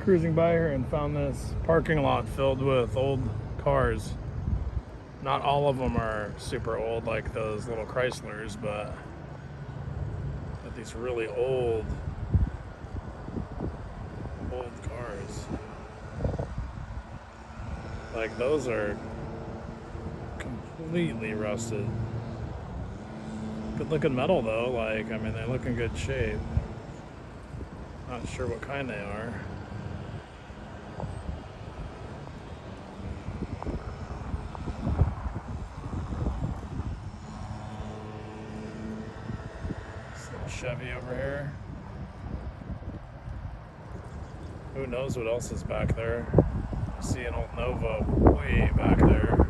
Cruising by here and found this parking lot filled with old cars. Not all of them are super old like those little Chryslers, but these really old cars. Like those are completely rusted. Good looking metal though, like I mean they look in good shape. Not sure what kind they are. Chevy over here. Who knows what else is back there? I see an old Nova way back there.